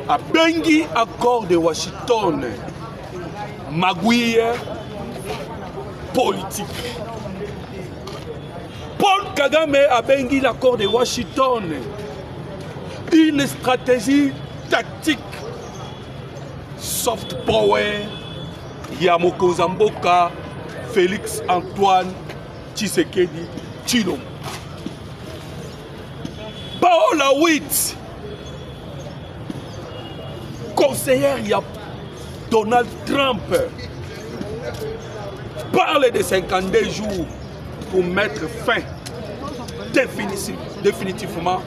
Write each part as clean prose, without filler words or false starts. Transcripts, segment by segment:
a bengi accord de Washington magouille politique. Paul Kagame a bengi l'accord de Washington une stratégie tactique soft power ya mokonzi mboka Félix Antoine Tshisekedi Tshilombo. Paola Witt, conseillère ya Donald Trump, parle de 52 jours pour mettre fin définitivement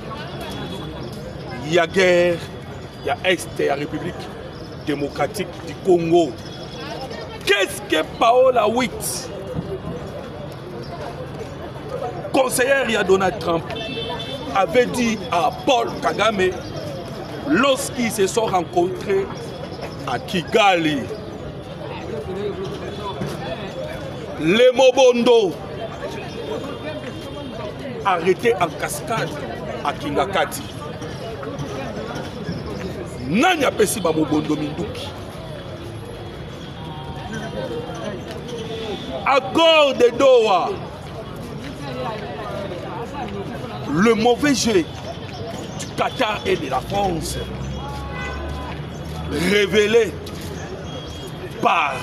il y a guerre, il y a Est, il y a République démocratique du Congo. Qu'est-ce que Paola Witt, conseillère de Donald Trump, avait dit à Paul Kagame lorsqu'ils se sont rencontrés à Kigali? Les Mobondo arrêtés en cascade à Kingakati. Nani apesi ba Mobondo Minduki. Accord de Doha. Le mauvais jeu du Qatar et de la France, révélé par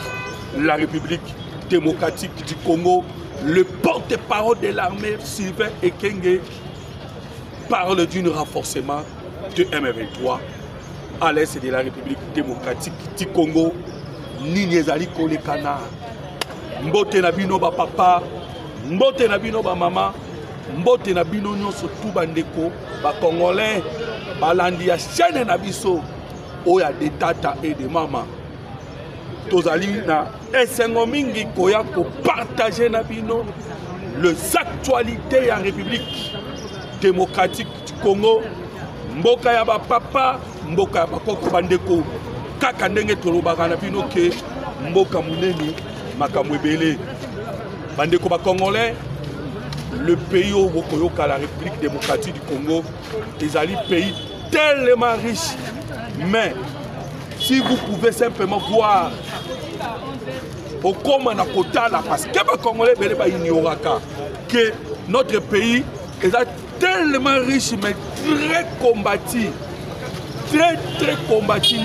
la République démocratique du Congo, le porte-parole de l'armée Sylvain Ekenge parle d'un renforcement de M23 à l'est de la République démocratique du Congo. Ninyezali Kolekana, Mbote Nabino ba papa, Mbote Nabino ba maman, Mbote Nabino nyonso tout bandeko, ba Congolais, balandi ya chaîne na biso, oya de tata et de maman. Tozali na esengo mingi koya ko partager na bino les actualités en République démocratique du Congo. Mboka ya ba papa, mboka ya ba koko bandeko, kaka ndenge tolobaka na bino ke mboka muneni makambo ebele. Bandeko ba Congolais, le pays au Bokoyoka, la République démocratique du Congo, est un pays tellement riche. Mais si vous pouvez simplement voir au Komana Kotala, parce que les Congolais ignorent que notre pays est tellement riche, mais très combattu. Très combattu.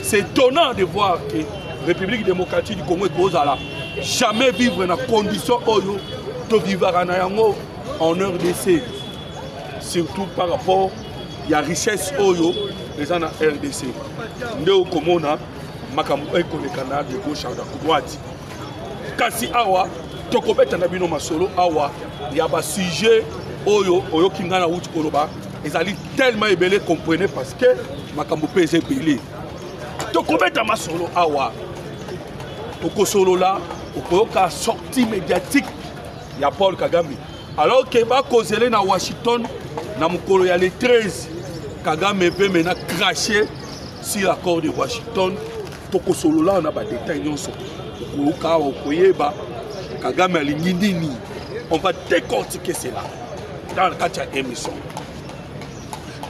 C'est étonnant de voir que la République démocratique du Congo est jamais vivre dans les conditions de vivre en RDC. Surtout par rapport à la richesse des gens en RDC. Nous sommes makambo ekolekana de gauche à droite. Kasi awa tokobeta na bino masolo awa ya ba sujet oyo kingana wuti koloba ezali tellement ebele comprenez parce que makambo pese belé. Tokobeta masolo awa tokosolo là okoyoka sortie médiatique ya Paul Kagame alors que ba kozele na Washington na mukolo ya le 13 Kagame veut maintenant cracher sur l'accord de Washington. Tokosolo là on a des détails nyonso okoyoka okoyeba Kagame alingi nini. On va décortiquer cela dans le cadre de l'émission.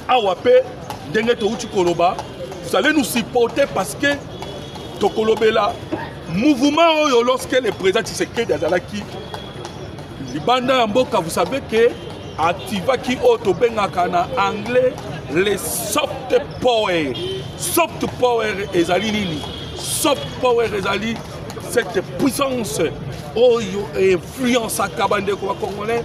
Awape ndenge touti koloba vous allez nous supporter parce que tokolobela mouvement oyo lorsque le président Tshisekedi azalaki libanda mboka vous savez que activaki otobengaka na anglais les soft power. Soft power ezali nini? Soft power ezali cette puissance oyo influence à kabandeko ba congolais.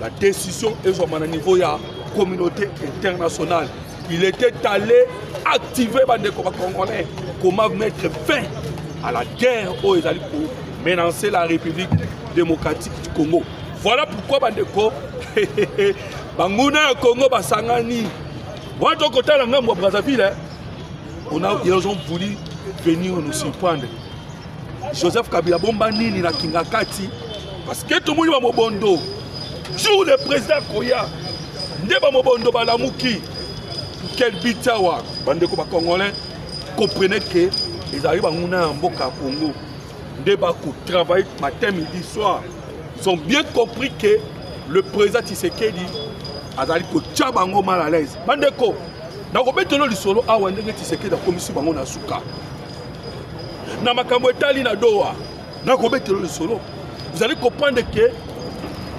La décision est au niveau de la communauté internationale. Il était allé activer bandeko ba congolais comment mettre fin à la guerre où ils allaient pour menacer la République démocratique du Congo. Voilà pourquoi bandeko banguna Congo basangani. Votre côté la ngambo Brazzaville, ils ont voulu venir nous surprendre. Joseph Kabila bomba nini na Kingakati parce que tout le monde va mobondo. Jour le président Koya, ndeba mobondo balamuki. Quel bitawa bandeko ba congolais comprenez que ils arrivent à nguna mboka Congo. Ndeba ko travailler matin midi soir. Ils ont bien compris que le président Tshisekedi azali kotia bango mal à l'aise. Bandeko, nakobetelo lisolo awa ndenge Tshisekedi akomisi bango na suka. Na makambo etali na doa, nakobetelo lisolo. Vous allez comprendre que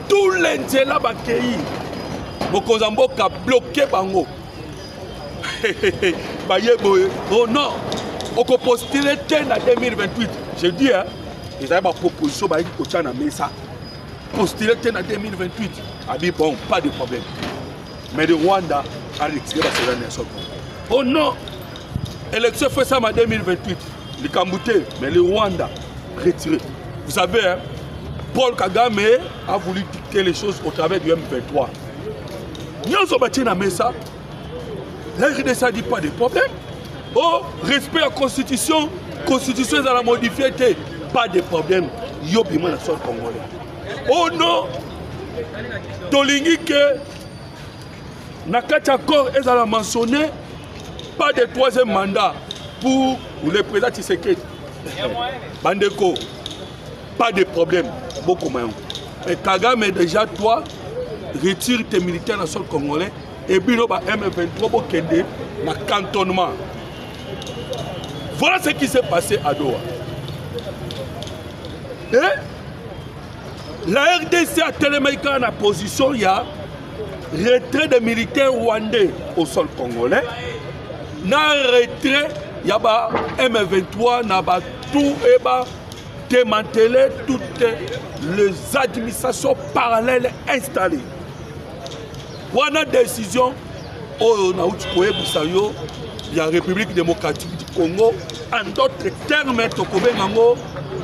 tous les nzela bakei mokonza mboka bloqué bango. Bayeboye, oh non, on peut postuler en 2028. Je dis, hein, ils avaient ma proposition, ils ont mis ça. Postuler en 2028. Ah bien, bon, pas de problème. Mais le Rwanda a retiré la nation. Oh non, l'élection fait ça en 2028. Le Kambouté, mais le Rwanda retiré. Vous savez, hein, Paul Kagame a voulu dicter les choses au travers du M23. Nous avons battu dans ça. La RDC a dit pas de problème. Oh, respect à la Constitution. Constitution est à la modifier. Pas de problème. Yobima la sol congolais. Oh non. Tolingi que Nakati accord est à la mentionner. Pas de troisième mandat pour le président Tshisekedi. Bandeko. Pas de problème. Beaucoup moins. Et Kagame déjà toi retire tes militaires dans le sol congolais. Et puis, M23 pour Kende, le cantonnement. Voilà ce qui s'est passé à Doha. Et la RDC a tellement été en position, il y a retrait des militaires rwandais au sol congolais. Dans le retrait, il y a M23, il y a tout et démanteler toutes les administrations parallèles installées. Voilà la décision au la République démocratique du Congo. En d'autres termes,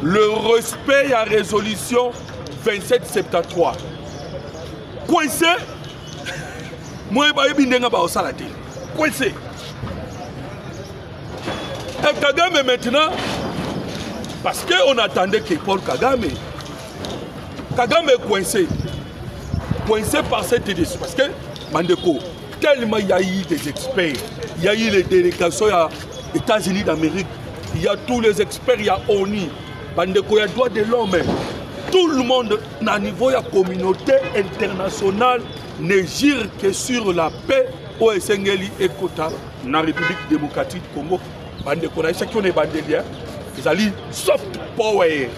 le respect de la résolution 2773. Coincé, moi je suis coincé. Et Kagame maintenant, parce qu'on attendait que Paul Kagame est coincé. Coincé par cette décision. Parce que, Mandeko, tellement il y a eu des experts, il y a eu les délégations des États-Unis d'Amérique, il y a tous les experts, il y a ONU, Mandeko, il y a droit de l'homme. Tout le monde, à niveau de la communauté internationale, ne gire que sur la paix au Sengeli et Kota, dans la République démocratique du Congo. Mandeko, chacun est bandelier, ils ont dit soft power.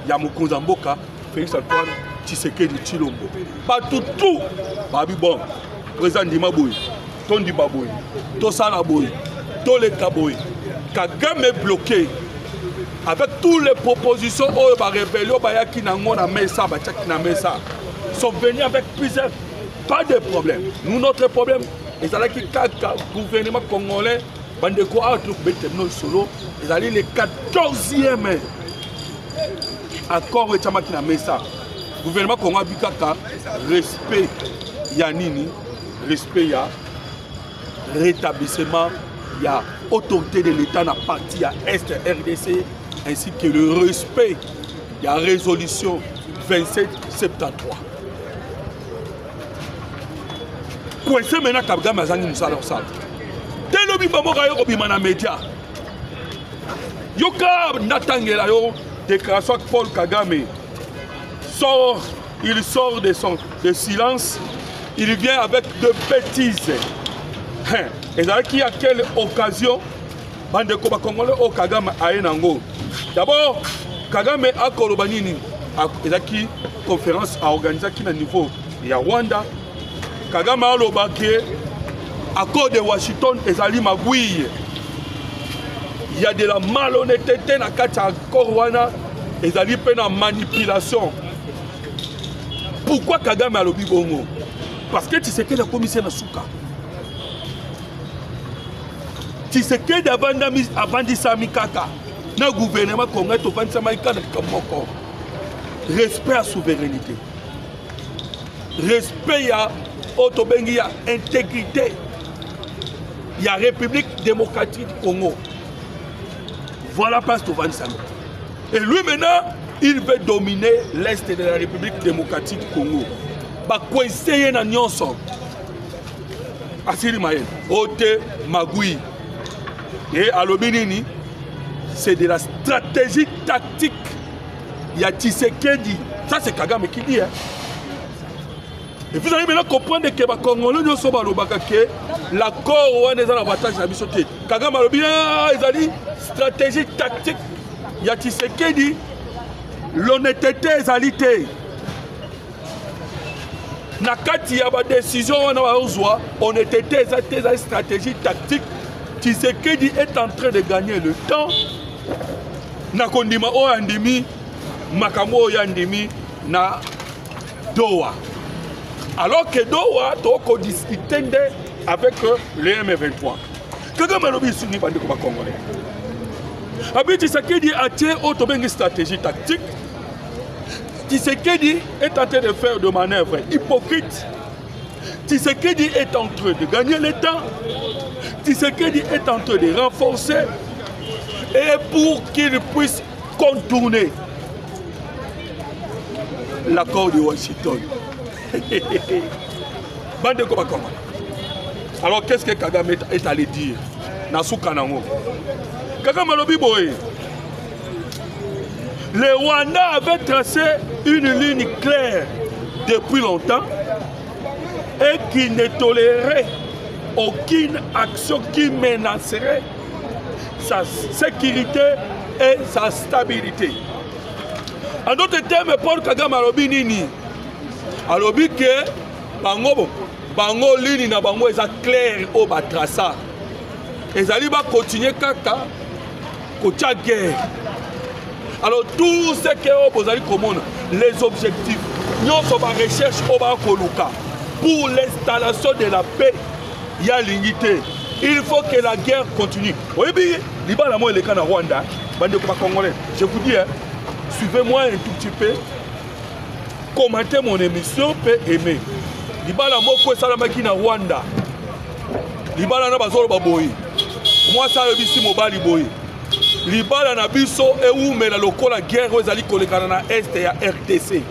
Il y a Mokonza Mboka, Félix Antoine Tshisekedi Tshilombo. Pas tout, Babi bon, président Dimaboui, Tondi Baboui, Tosala Boui, Toleka Boui. Kagame est bloqué avec toutes les propositions de la rébellion, sont venus avec plusieurs. Pas de problème. Nous, notre problème, c'est que le gouvernement congolais, le 14e accord avec Chamaki Mesa. Le gouvernement congolais a respect Yanini, respect ya rétablissement, il y a autorité de l'État dans la partie à Est RDC, ainsi que le respect de la résolution 2773. Coincé maintenant Kagame Azangi Moussala Osala. Dès le bimamora yo bimana média. Yoka Natangela yo déclaration que Paul Kagame sort, il sort de silence, il vient avec de bêtises. Et là qui a quelle occasion bande ko Congolais au Kagame ayenango. D'abord Kagame a Kolobanini et qui conférence à organiser qui na niveau ya Rwanda. Kagame a lobake accord de Washington ezali magouille. Il y a de la malhonnêteté na kati accord wana ezali pe na manipulation. Pourquoi Kagame a lobi bongo? Parce que tu sais que la commission na souka. Tu sais que d'abandi sami kaka na gouvernement congolais to vandi sami kaka kamoko. Respect à la souveraineté. Respect à autobengi à intégrité. Il y a République démocratique du Congo. Voilà parce que vandi sami. Et lui maintenant, il veut dominer l'Est de la République démocratique du Congo. Ba coincé na nyonso. Asiri Maël, Ote Magui. Et à l'Obinini, c'est de la stratégie tactique. Il y a Tshisekedi. Ça, c'est Kagame qui dit. Hein. Et vous allez maintenant comprendre que les Congolais ne sont pas que l'accord ou un avantage à bisoté. Kagame a bien, ils ont dit stratégie tactique. Il y a Tshisekedi, l'honnêteté est alité. Nakati ya ba décision on a besoin honnêteté et stratégie tactique. Tshisekedi est en train de gagner le temps. Nakondima o andimi makambo yandimi na Doha. Alors que Doha toko discuter avec le M23. Kagame lobi suni bande ko ba Congolais. Abi Tshisekedi a tient autobengi stratégie tactique. Tshisekedi est en train de faire des manœuvres hypocrites. Tshisekedi est en train de gagner le temps. Tshisekedi est en train de renforcer. Et pour qu'il puisse contourner l'accord de Washington. Alors qu'est-ce que Kagame est allé dire? Nasu Kanango. Kagame lobi boy. Le Rwanda avait tracé une ligne claire depuis longtemps et qui ne tolérait aucune action qui menacerait sa sécurité et sa stabilité. En d'autres termes, Paul Kagame alobi nini? Alobi que bango ligne na bango est clair au batrasa. Et ça va continuer kaka kocha guerre. Alors tout ce que vous allez comprendre, les objectifs, nous sommes en recherche au Bakoluka pour l'installation de la paix. Il y a l'unité. Il faut que la guerre continue. Oui, Libala moi le cas en Rwanda, bande Congolais. Je vous dis, suivez-moi un tout petit peu, commentez mon émission, peut aimer. Libala moi quoi ça la qui en Rwanda. Libala na bazolo baboyi. Moi ça le bisi mobali boyi. Libala na biso e umela lokola guerre ezali kolekana na est ya RDC.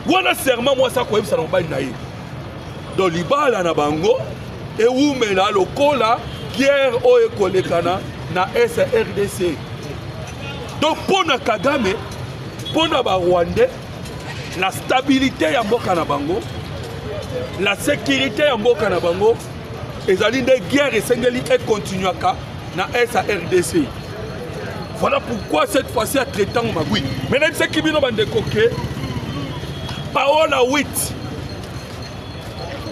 Wana serment moi ça ko yebisa na mobali na ye. Donc libala na bango e umela lokola guerre o kolekana na est RDC. Donc pour na Kagame, pour na ba Rwandais, la stabilité ya mboka na bango, la sécurité ya mboka na bango ezali de guerre esengeli et continuaka na SARDC. Voilà pourquoi cette fois-ci à traitant Magui. Maintenant ce qui vient de coquer, Paola Witt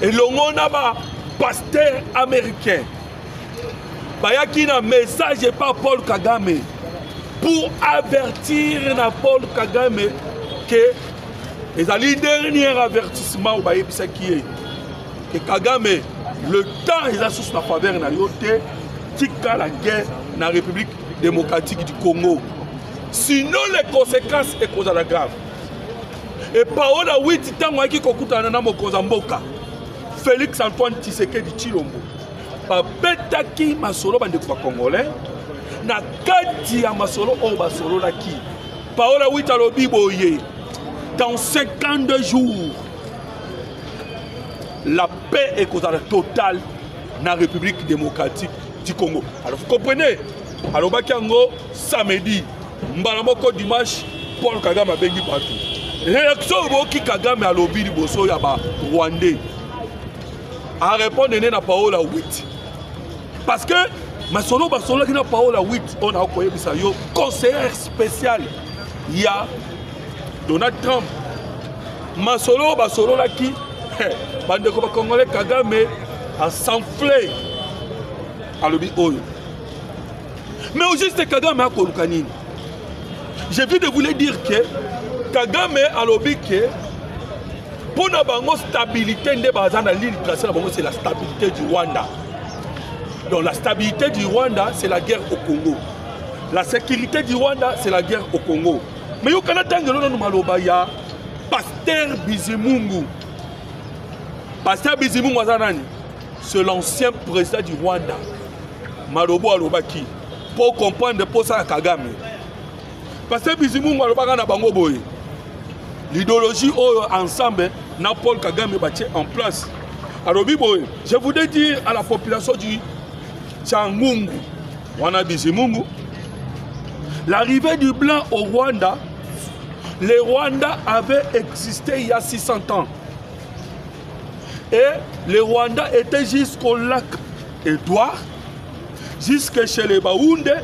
et l'ongona ba pasteur américain. Bayaki na message par Paul Kagame pour avertir na Paul Kagame que les derniers avertissements que Kagame le temps il a sous la faveur na yote tika la guerre dans la République démocratique du Congo. Sinon les conséquences est cause à la grave. Et Paola Witt tango qui kokutana na mokonza mboka Félix Antoine Tshisekedi Tshilombo babetaki masolo bande ko congolais na kati ya masolo o basolo la ki Paola Witt alobi boye dans 52 jours la paix est cause à la totale dans la République démocratique du Congo. Alors vous comprenez? Alors Bakiango samedi, Mbalamoko dimanche, Paul Kagame a béni partout. Réaction qui Kagame a lobby du Bosso Yaba Rwandais a répondu à Paola Witt. Parce que Masolo Basolo qui n'a Paola Witt, on a envoyé un conseiller spécial. Il y a Donald Trump. Masolo Basolo là qui bande ko Congolais Kagame a s'enflé à l'objet. Mais au juste Kagame a Kolukanine. J'ai vu de vous dire que Kagame a l'objet que pour la stabilité de Bazana l'île tracée, c'est la stabilité du Rwanda. Donc la stabilité du Rwanda, c'est la guerre au Congo. La sécurité du Rwanda, c'est la guerre au Congo. Mais au Canada, il y a Pasteur Bizimungu. Pasteur Bizimungu, c'est l'ancien président du Rwanda. Malobo Alobaki. Pour comprendre pour ça Kagame. Pasteur Bizimungu Alobaka na bango boy. L'idéologie ensemble na Paul Kagame bâti en place. Alors boy, je voudrais dire à la population du Tchangungu, Wana Bizimungu, l'arrivée du blanc au Rwanda, le Rwanda avait existé il y a 600 ans. Et le Rwanda était jusqu'au lac Edouard, jusque chez les Baoundé,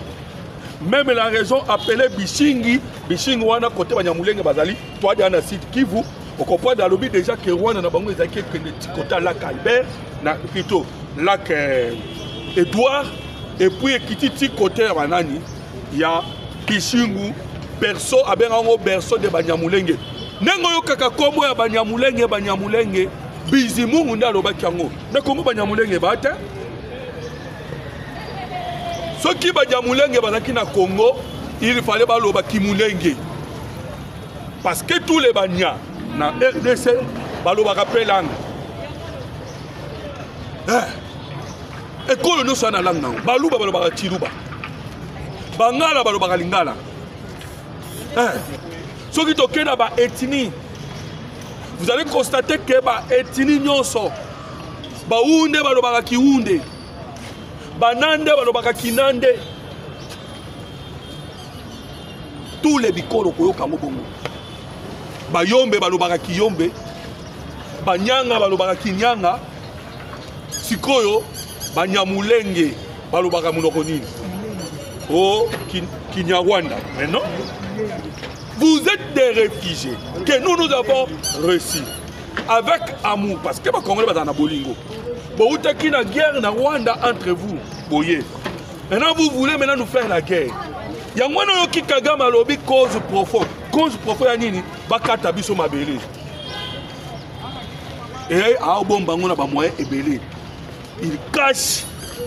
même la région appelée Bishingi, Bishingi wana côté Banyamulenge Bazali, toi dans le site Kivu, on comprend dans le but déjà que Rwanda n'a pas de côté lac Albert, plutôt lac Edouard, et puis Kititi côté Banani, il y a Bishingu, berceau, abengango berceau de Banyamulenge. Nengo yo kaka kombo ya Banyamulenge, Bizimungu nda lobaki yango. Na kombo Banyamulenge bate. Ceux qui Banyamulenge bazaki na Congo, il fallait baloba Kimulenge. Parce que tous les Banya na RDC baloba rappel langue. École no sana langue na. Baluba baloba Chiluba. Bangala baloba Lingala. Ceux qui toquent dans la ethnie, vous allez constater que la ethnie nyonso, baounde balobaka kiunde, banande balobaka kinande, tous les bikolo koyoka ngobongo, bayombe balobaka kiyombe, banyanga balobaka kinyanga, sikoyo banyamulenge balobaka munoko nini, oh kinyarwanda, mais non. Vous êtes des réfugiés que nous avons reçus avec amour. Parce que les Congolais sont en bolingo. Vous êtes en guerre na Rwanda entre vous. Maintenant, vous voulez maintenant nous faire la guerre. Il y a un qui Kagame a lobby cause profonde. Cause profonde, il y a bakata biso mabele. Et à Obombango na moyen ebele. Il cache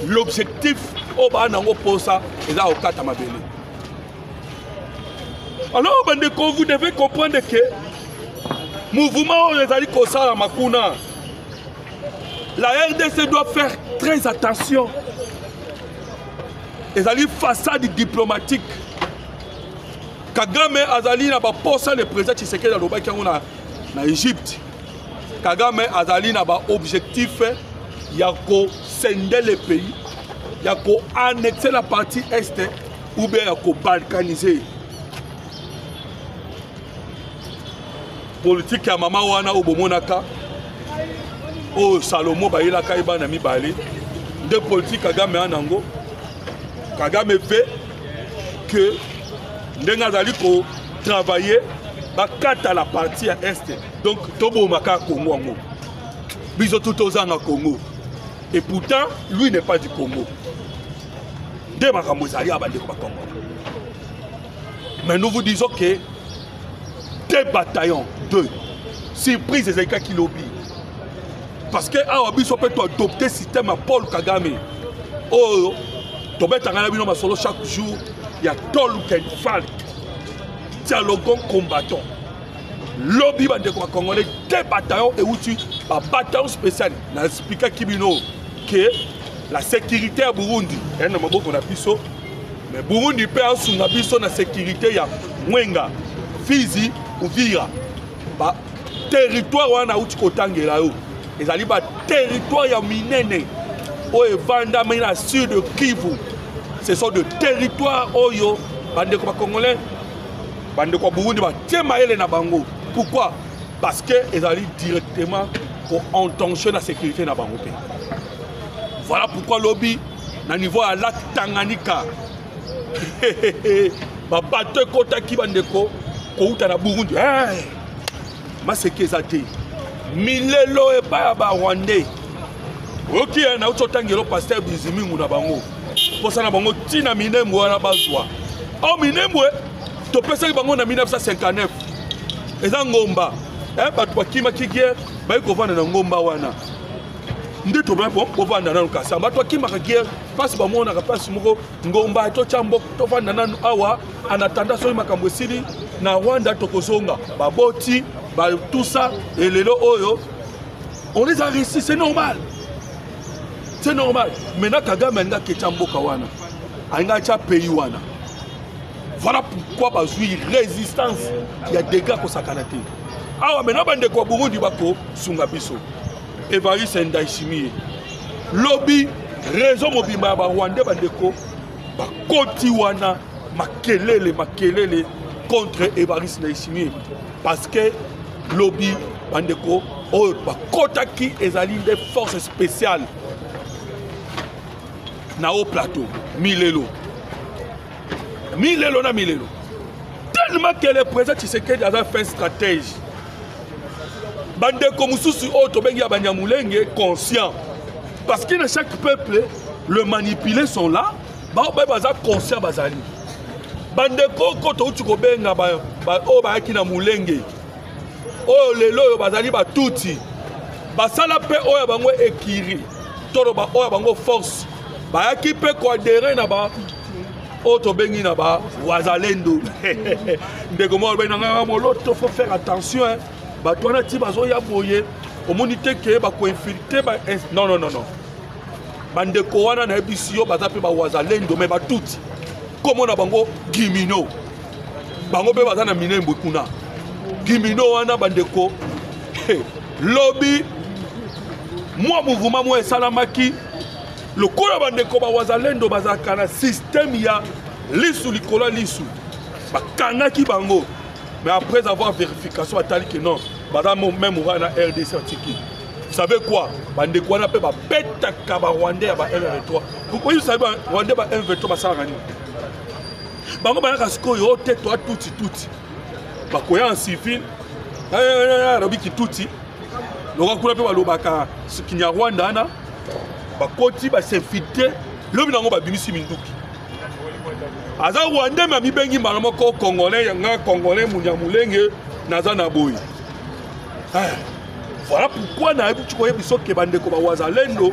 l'objectif au banango posa et là au kata mabele. Alors, vous devez comprendre que le mouvement la Makuna, la RDC doit faire très attention. Les façades diplomatiques. Kagame Azali n'a pas posé le président Tshisekedi dans l'Égypte. Kagame Azali n'a pas objectif il y a qu'à scinder le pays, il y a qu'à annexer la partie est ou bien il y a qu'à balkaniser. Politique ya mama wana obomonaka o Salomo bayelaka ibana mibale de politique Kagame anango Kagame fait que ndenga zali ko travailler bakata la partie est donc tobo maka Congo ngo biso tutozanga Congo et pourtant lui n'est pas du Congo de makambo zali abande ko Congo. Mais nous vous disons que deux bataillons, deux. Surprise des écarts qui lobby. Parce que Awabi peut adopter le système à Paul Kagame. Oh, tu peux t'engager chaque jour. Il y a Tol Kenfal. Dialoguant combattant. Lobby de Congolais, deux bataillons et où tu un bataillon spécial. N'a expliqué Kibino que la sécurité à Burundi. Il y a un moment qu'on a pu ça. Mais Burundi peut avoir la sécurité. Il y a Mwenga, Fizi. Vira ba territoire wana uti kotangela yo ezali ba territoire ya minene o evanda na sud de Kivu. Ce sont de territoires oyo bande ko congolais bande ko Burundi ba tema ele na bango. Pourquoi? Parce que ezali directement pour intention la sécurité na bango. Voilà pourquoi lobby na niveau à lac Tanganyika ba bateau kota ki bande ko Kouta na Burundi, ma sekezate, milelo e ba ba Rwandais. Ok, na utotangelo pasteur Bizimungu na bango. Posa na bango tina minembo wana bazwa. Oh minembo to pesa bango na 1959. Eza ngomba. Batu bakima kigier, ba ko vanda na ngomba wana. Nde to ba ko vanda na nkasa. Batu bakima kigier, passe ba mona ka passe moko ngomba to chambo to vanda na awa anatanda so makambo sili. Na Rwanda tokozonga baboti ba tout ça et lelo oyo on les a réussi, c'est normal, c'est normal. Maintenant Kagame nga kechamboka wana anga cha pays wana. Voilà pourquoi bazui résistance il y a des gars ko sakanate awa maintenant bande ko Burundi bako sunga biso Evariste Ndayishimiye lobby raison mobimba ba Rwanda bande ko ba koti wana makelele contre Evariste Ndayishimiye parce que lobby bandeko oh bakotaki ezali des forces spéciales na haut plateau milelo tellement que le président Tshisekedi a fait stratégie bandeko mususu o tobengi ya Banyamulenge conscient parce que dans chaque peuple le manipulé sont là baza conscient bazali bandeko koto uti kobenga o bayaki na Mulenge o lelo yo bazali batuti basala pe o ya bango ekiri toro ba o ya bango force bayaki pe ko adhérer na ba o tobengi na ba wazalendo ndeko mo ba na moloto faut faire attention hein bato wana ti bazo ya boye omoni te ke ba ko infiltrer ba non bandeko wana na ebisi yo baza pe ba wazalendo me batuti komo na bango Gimino bango pe baza na Minembwe kuna Gimino wana bandeko lobby moi mouvement moi esalamaki lokola bandeko ba wazalendo bazaka na système ya lisu likola lisu bakangaki bango mais après avoir vérification atali que non madame même na RDC antiki vous savez quoi bandeko wana pe ba betaka ba Rwandais ya ba M23 vous savez Rwandais ba M23 basala ngani bango bayaka sikoyo te toi tuti bakoya en civil robiki tuti loka kuna pe balobaka Kinyarwanda na bakoti basinfiltre lobi nango babimisi minduki aza Rwandais ma mibengi mbala moko congolais yanga congolais Munyamulenge naza na boyi voilà pourquoi na ebi tukoye biso ke bandeko ba wazalendo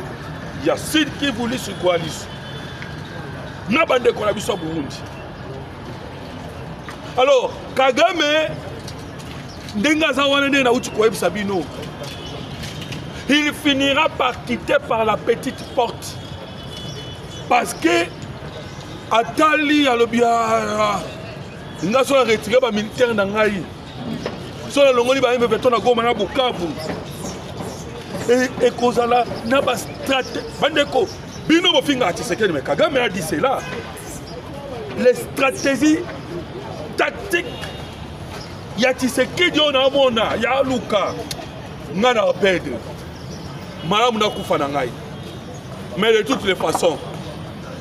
ya Sud Kivu lisu kwa lisu na bandeko na biso Burundi. Alors Kagame ndenga za wana nde na uti koye bisabino il finira par quitter par la petite porte parce que atali alobia nga so retirer ba militaire na ngai so la longoli ba mbeto na Goma na Bukavu et kozala na ba stratégie bandeko bino bo finga Tshisekedi mais Kagame a dit cela les stratégies tactiques ya Tshisekedi on a mona ya luka ngana perdre Madame Nakoufa Nangaï. Mais de toutes les façons,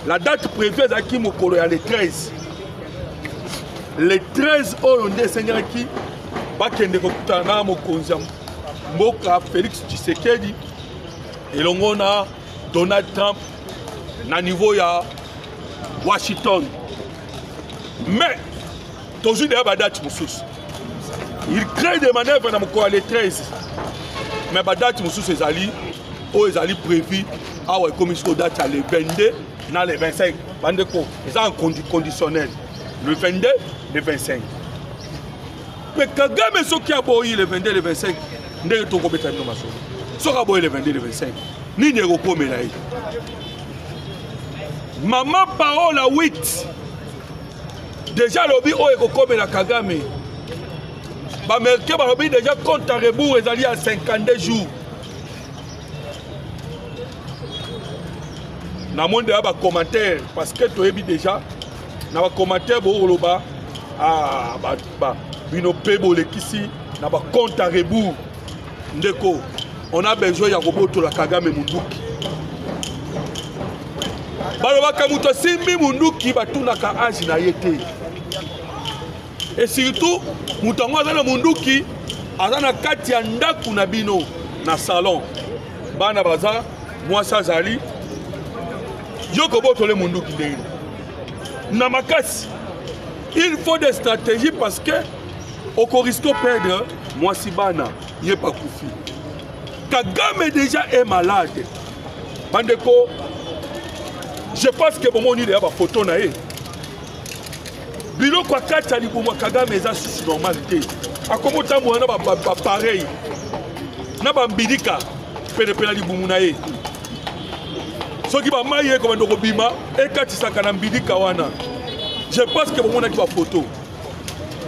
la date prévue est à qui Mokolo le 13. Le 13, on est Seigneur qui va kende kokutana mokonzi mboka Félix Tshisekedi et l'on a Donald Trump na niveau ya Washington. Mais toujours derrière la date moussus. Il crée des manœuvres dans Mokolo le 13. Mais la date moussus est allée. Oh, ils allaient prévu à la commission date le 22 dans le 25. Ils ont un conditionnel. Le 22, le 25. Mais Kagame ce qui a boyé le 22, le 25, n'est pas tout compétent. Ce qui a boyé le 22, le 25, ni ne repos mélaï. Maman parole à 8. Déjà l'obi oh et comme la Kagame. Bamerke barobi déjà compte à rebours ils allaient à 52 jours. Na monde ya ba commentaire parce que tu as déjà na ba commentaire bo loba ah ba bino pebo le kisi na ba compte à rebours ndeko on a besoin ya roboto la Kagame munduki baloba kamuto simbi munduki batuna ka agi na yete et surtout mutango azana munduki azana kati ya ndaku na bino na salon bana baza mwasa zali Yoko botole munduki ndenge. Na makasi. Il faut des stratégies parce que au risque de perdre moi si bana il est pas koufi. Kagame déjà est malade. Bandeko je pense que bon il y a ba photo na ye. Bilo kwa kata libumwa Kagame eza sous normalité. Akomota mwana ba pareil. Na ba mbidika pene pena libumu na ye. Ce qui va mailler comme un robima et quand il s'en kawana. Je pense que mon a photo.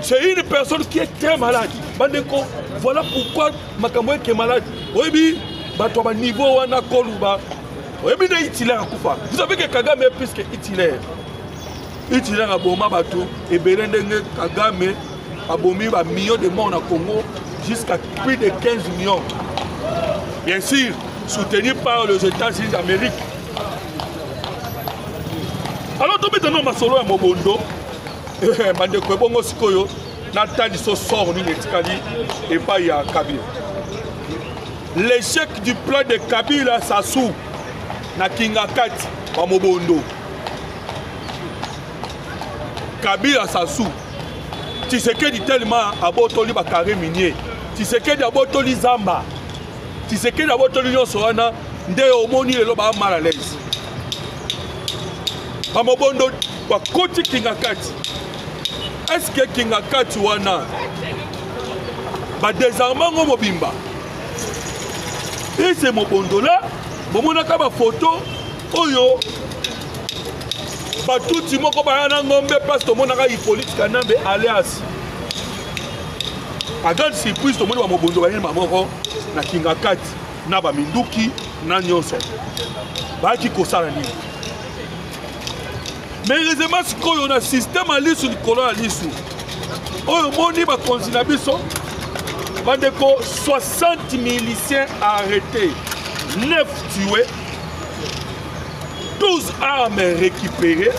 C'est une personne qui est très malade. Bandeko, voilà pourquoi Makambo est malade. Oui, bah niveau wana koluba. Oui, mais Hitler a coupa. Vous savez que Kagame est plus que Hitler. Hitler a bomba bateau et Belendenge Kagame a bombé millions de morts au Congo jusqu'à plus de 15 millions. Bien sûr, soutenu par les États-Unis d'Amérique. Alors, tout maintenant, ma solo à Mobondo, bande ko bongo sikoyo, natali so sort ni netikali et pas ya Kabila. L'échec du plan de Kabila Sassou na Kingakati à Mobondo. Kabila Sassou, tu sais que tellement abotoli ba carré minier, tu sais que abotoli Zamba, tu sais que abotoli Nyosoana, nde omoni le ba mal à l'aise. À Mobondo, ba koti Kingakati. Est-ce que Kingakati wana ba désarmement mobimba? Et c'est Mobondo là, bomonaka ba photo oyo ba tout moko ba na ngombe parce que monaka Hippolyte Kanambe alias. A grande surprise to moni ba Mobondo ba yema moko na Kingakati na ba Minduki na nyonso. Ba ki kosala nini? Mais heureusement, si on a un système à l'issue du colon à l'issue, on a continué 60 miliciens arrêtés, 9 tués, 12 armes récupérées.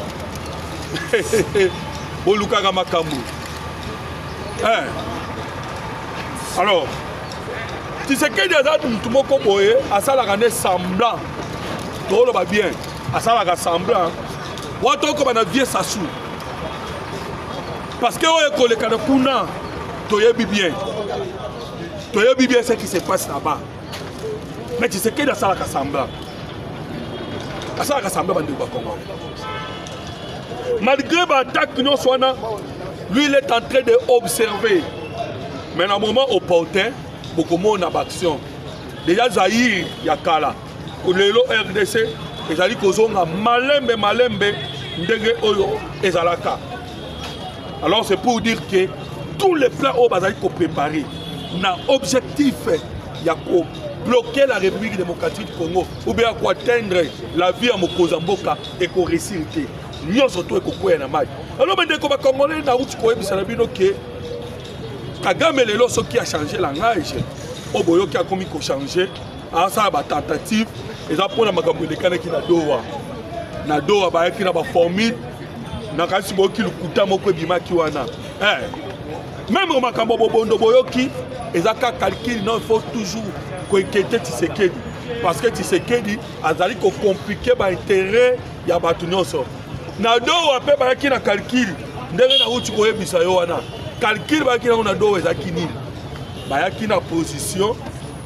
Alors, tu sais que des gens tout le monde a semblant, tout le monde bien, a semblant. Watoko bana vie Sassou. Parce que on est collé kuna, toyebi bien. Toyebi bien ce qui se passe là-bas. Mais tu sais que dans ça la semblant. À ça la semblant bande ba Congo. Malgré l'attaque non soana, lui il est en train de observer. Mais à un moment opportun, beaucoup de monde en action. Déjà Zahir Yakala, ou le RDC, ils ont dit qu'ils ont malembe ndenge oyo ezalaka. Alors c'est pour dire que tous les plans au bazali ko préparer na objectif ya ko bloquer la République démocratique du Congo ou bien ko atteindre la vie à Mokozamboka et ko réussir. Nyo surtout ko koya na mai. Alors bende ko ba congolais na uti ko ebisa na bino ke Kagame lelo so qui a changé langage. Oboyo qui a commis ko changer à ça ba tentative et ça pour na makambo de kana ki na dowa. Na dowa ba yaki na ba formule na kasi boki lukuta moko bimaki wana. Même au makambo bobondo boyoki ezaka calcul non il faut toujours ko inquiéter Tshisekedi parce que Tshisekedi azali ko compliquer ba intérêt ya batu nyonso. Na dowa pe ba yaki na calcul ndenge na uti ko yebisa yo wana. Calcul ba yaki na dowa ezaki nini? Ba yaki na position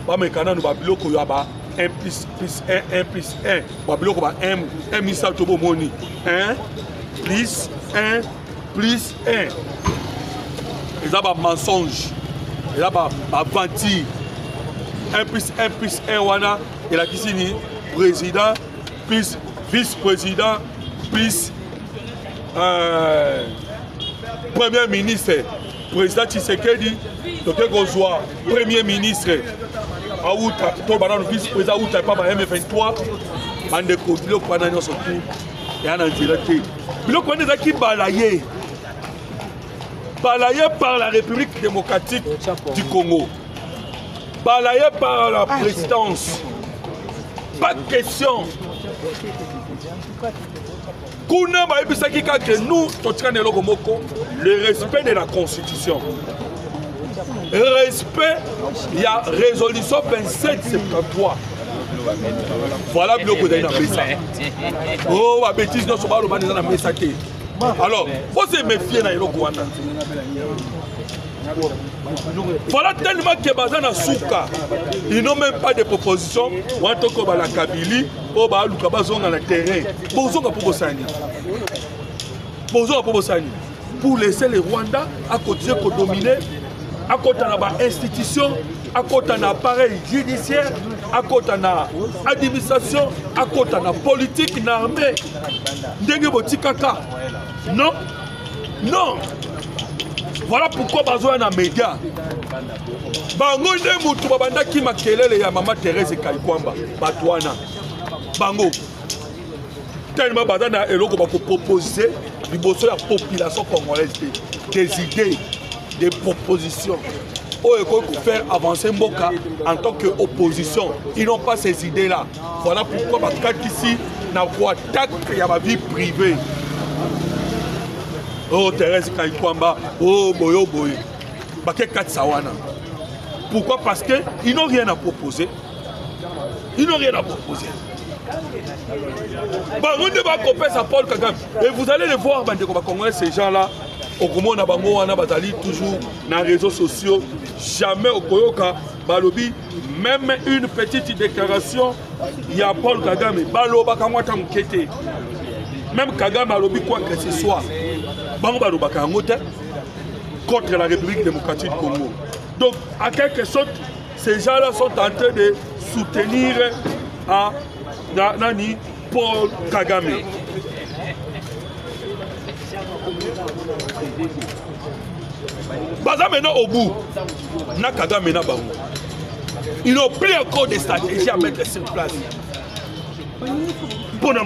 ba mekana no ba biloko yo ba 1 plus 1, 1 plus 1. Babiloko ba 1 misa tobo moni. 1 plus 1 plus 1. Ils ont un mensonge. Ils ont un mentir. 1 plus 1 plus 1 wana. Il a dit président plus vice-président plus premier ministre. Président Tshisekedi, Dr Gozwa, premier ministre. Aouta, to banano vice-président Aouta pas M23. Bande ko biloko wana nyonso tout. Et en direct. Biloko wana ezaki balayé. Balayé par la République démocratique du Congo. Balayé par la présidence. Pas de question. Kuna baebisaki que nous totikane eloko moko le respect de la constitution. Respect, il y a résolution 2773. Voilà biloko d'ailleurs na mesa. Oh, la bêtise non so ba lo ba na mesa te. Alors, il faut se méfier dans le Rwanda. Voilà tellement que Bazana Souka, ils n'ont même pas de proposition. Wantoko Bala Kabili, Oba Lukabazon dans le terrain. Bonjour pour Bosani. Bonjour pour Bosani. Pour laisser les Rwandais à côté de dominer, à côté de l'institution, à côté de l'appareil judiciaire, à côté de l'administration, à côté de la politique, de l'armée. Ndenge Botikaka. Non, non. Voilà pourquoi besoin d'un média. Bango nde mutu babanda ki makelele ya Mama Thérèse Kayikwamba batwana. Bango. Tellement bazana eloko bako proposer liboso ya population congolaise des idées, des propositions. pour faire avancer Mboka en tant qu'opposition. Ils n'ont pas ces idées-là. Voilà pourquoi ici, on a attaque il y a ma vie privée. Oh, Thérèse Kaikwamba, oh, boyo, boyo. Pourquoi? Parce qu'ils n'ont rien à proposer. Ils n'ont rien à proposer. On ne va pas ça Paul Kagame. Et vous allez les voir, ces gens-là, au comment on a toujours dans les réseaux sociaux, jamais au Koyoka, Balobi, même une petite déclaration, il y a Paul Kagame, Baloba Kamwata Mkete. Même Kagame Balobi, quoi que ce soit, Baloba Kamote contre la République démocratique du Congo. Donc, à quelque sorte, ces gens-là sont en train de soutenir Nani Paul Kagame. Baza maintenant au bout, na Kagame na Bango. Ils n'ont plus encore de stratégie à mettre sur place. Pour le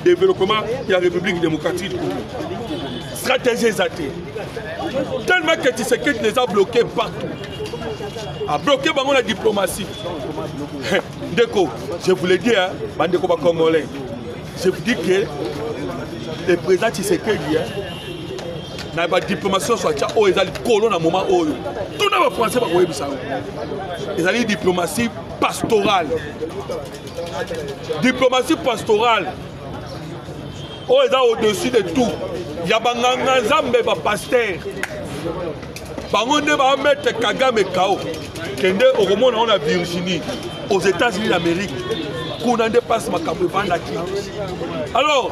développement de la République démocratique du Congo. Stratégie exatée. Tellement que Tshisekedi les a bloqués partout. A bloqué la diplomatie. Deko, je vous le dis, Bandeko Congolais, je vous dis que le président Tshisekedi, dans la diplomatie, soit ils ont le colon à un moment où tout le monde français va voir ça. Ils ont une diplomatie pastorale. Diplomatie pastorale. Oh, ils ont au-dessus de tout. Il y a un Zambé, un pasteur. On va mettre Kagame Kao. Au Roman, on a Virginie. Aux États-Unis d'Amérique. Qu'on a dépassé ma campagne. Alors,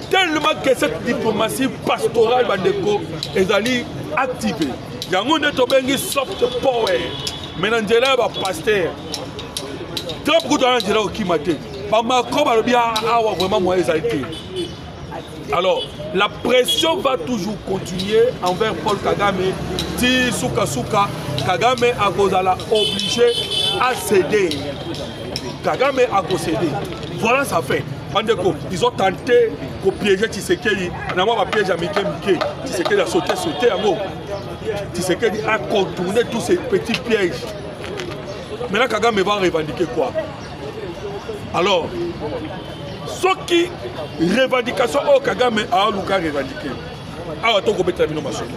tellement que cette diplomatie pastorale est activée. Il y a un soft power. Maintenant, il y a un pasteur. Très beaucoup de gens qui m'ont dit. Alors, la pression va toujours continuer envers Paul Kagame. Si Souka Kagame a obligé à céder. Kagame a cédé. Voilà ça fait. Ils ont tenté de piéger Tshisekedi. Ils ont piégé Mike. Tshisekedi a sauté. Tshisekedi a contourné tous ces petits pièges. Maintenant, Kagame va revendiquer quoi? Alors, ce qui revendication au Kagame a revendiqué. Alors, tu peux terminer ma chose.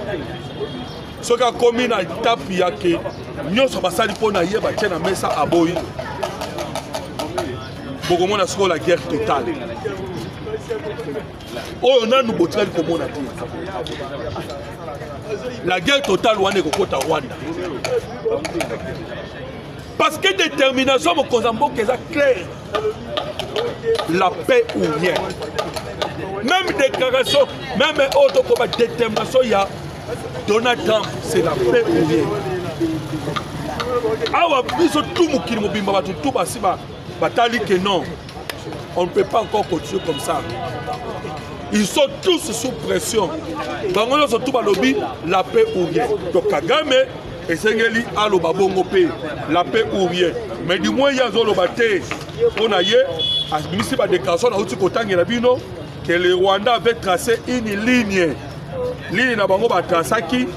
Ce qui a commis dans l'étape, il y a que nous sommes passés pour nous y aller dans mesa à Boy. Beaucoup de gens la guerre totale. Oh, on a nous botrel comme on a dit. La guerre totale, on est au Rwanda. Parce que détermination, mon Kozambo, c'est clair. La paix ou rien. Même déclaration, même autre détermination, il y a Donald Trump, c'est la paix ou rien. Alors, ils sont tous qui nous tout batali que non, on ne peut pas encore continuer comme ça. Ils sont tous sous pression. Dans le sont tous à lobby, la paix ou rien. Donc Kagame et Sengeli a le babongo paix, la paix ou rien. Mais du moins il y a le bâté. On a eu à ministre de déclaration à Outi Kotang que le Rwanda avait tracé une ligne. Ligne na bango ba tracaki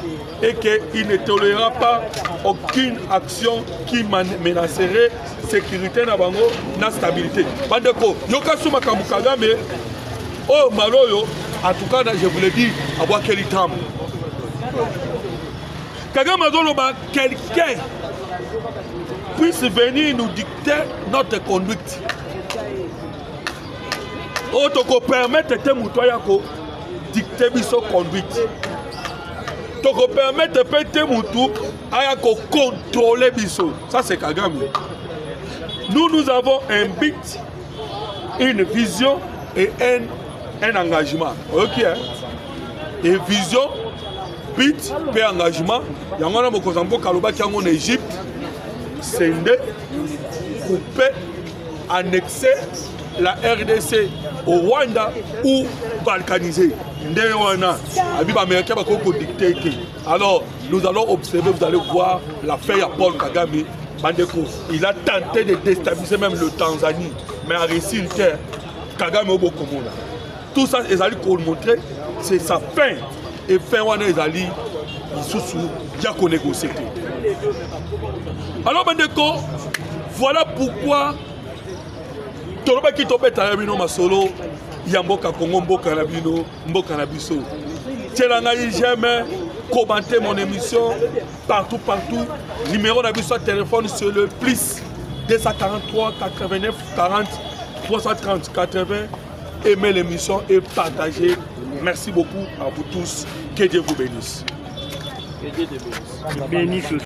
et qu'il ne tolérera pas aucune action qui menacerait la sécurité na bango na stabilité. Bandeko, yokasu makambu Kagame, oh maloyo, en tout cas je vous le dis, à voir quel temps. Kagame a quelqu'un puisse venir nous dicter notre conduite. Oh, toko permettre te mutoya ko dicter biso conduite. Toko permettre te mutu aya ko contrôler biso. Ça c'est Kagame. Nous avons un but, une vision et un engagement. Ok. Et vision, but, et engagement. Il y a un Mokozambo Kaloba qui est en Égypte. C'est couper, annexer la RDC au Rwanda ou balkaniser. Alors, nous allons observer, vous allez voir l'affaire à Paul Kagame. Il a tenté de déstabiliser même le Tanzanie, mais a réussi une terre. Kagame au Bokomona. Tout ça, ils allaient montrer, c'est sa fin. Et fin, ils allaient, ils sont bien qu'on négocie. Alors, Bandeko, voilà pourquoi Toloba qui tombe Tarabino Masolo, Yamboka Kongo, Mboka Nabino, Mboka Nabiso. Tchelanga, jamais commenter mon émission partout. Numéro d'habitation téléphone sur le plus 243 89 40 330 80. Aimez l'émission et partagez. Merci beaucoup à vous tous. Que Dieu vous bénisse. Que Dieu te bénisse.